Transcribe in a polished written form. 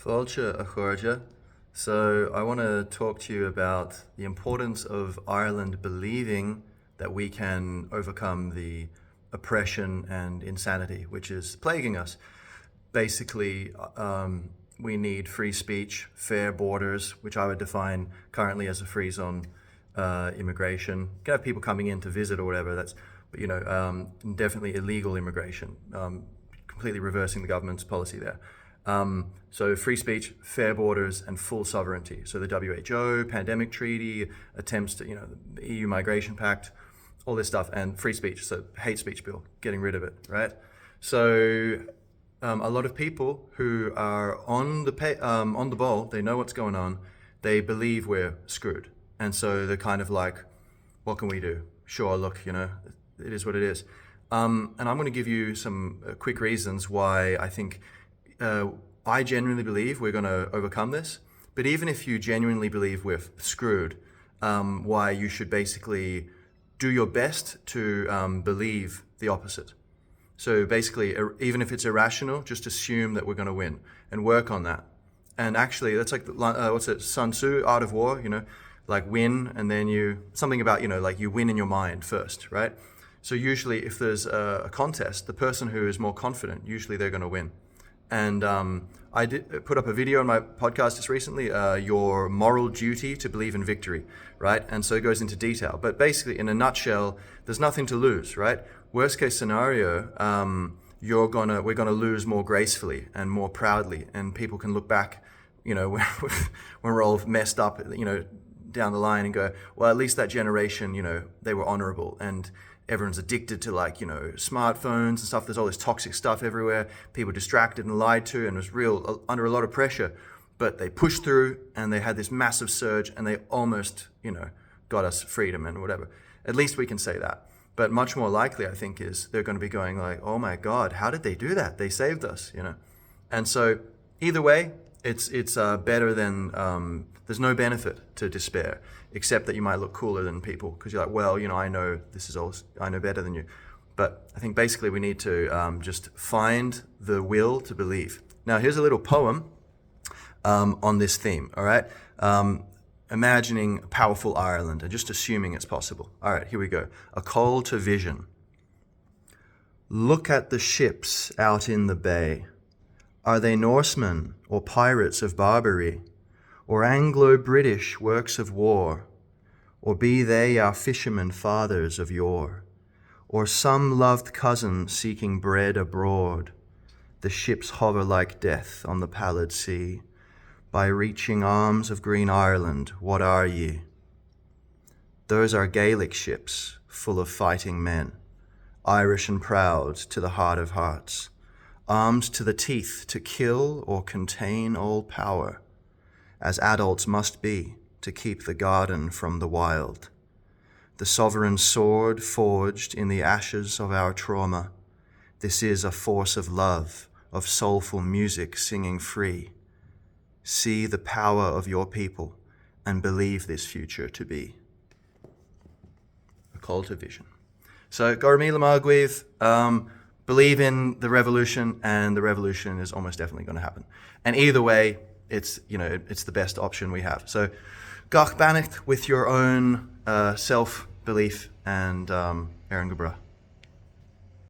Fáilte a chuirde. So I want to talk to you about the importance of Ireland believing that we can overcome the oppression and insanity which is plaguing us. Basically, we need free speech, fair borders, which I would define currently as a free zone, immigration. You can have people coming in to visit or whatever. But definitely illegal immigration. Completely reversing the government's policy there. So free speech, fair borders, and full sovereignty. So the WHO, pandemic treaty, attempts to, the EU migration pact, all this stuff, and free speech. So hate speech bill, getting rid of it, right? So a lot of people who are on the ball, they know what's going on, they believe we're screwed. And so they're kind of like, what can we do? Sure, look, it is what it is. And I'm going to give you some quick reasons why I think I genuinely believe we're going to overcome this. But even if you genuinely believe we're screwed, why you should basically do your best to believe the opposite. So basically, even if it's irrational, just assume that we're going to win and work on that. And actually, that's like, Sun Tzu, Art of War, like win, and then something about, like you win in your mind first, right? So usually if there's a contest, the person who is more confident, usually they're going to win. And I did put up a video on my podcast just recently, your moral duty to believe in victory, right? And so it goes into detail. But basically, in a nutshell, there's nothing to lose, right? Worst case scenario, we're gonna lose more gracefully and more proudly, and people can look back, when we're all messed up, down the line and go, well, at least that generation, they were honorable, and everyone's addicted to smartphones and stuff. There's all this toxic stuff everywhere. People distracted and lied to, and was under a lot of pressure. But they pushed through, and they had this massive surge, and they almost, got us freedom and whatever. At least we can say that. But much more likely, I think, is they're going to be going like, oh my God, how did they do that? They saved us, And so either way, it's better than, there's no benefit to despair, except that you might look cooler than people because you're like, well, I know I know better than you. But I think basically we need to just find the will to believe. Now, here's a little poem on this theme, all right? Imagining a powerful Ireland and just assuming it's possible. All right, here we go. A call to vision. Look at the ships out in the bay. Are they Norsemen or pirates of Barbary, or Anglo-British works of war? Or be they our fishermen fathers of yore, or some loved cousin seeking bread abroad? The ships hover like death on the pallid sea. By reaching arms of green Ireland, what are ye? Those are Gaelic ships, full of fighting men, Irish and proud to the heart of hearts, armed to the teeth to kill or contain all power, as adults must be to keep the garden from the wild. The sovereign sword forged in the ashes of our trauma. This is a force of love, of soulful music singing free. See the power of your people and believe this future to be. A call to vision. So, Gormila Magwith, believe in the revolution, and the revolution is almost definitely going to happen. And either way, it's the best option we have. So, gach bannacht with your own self-belief and Aaron Gabra.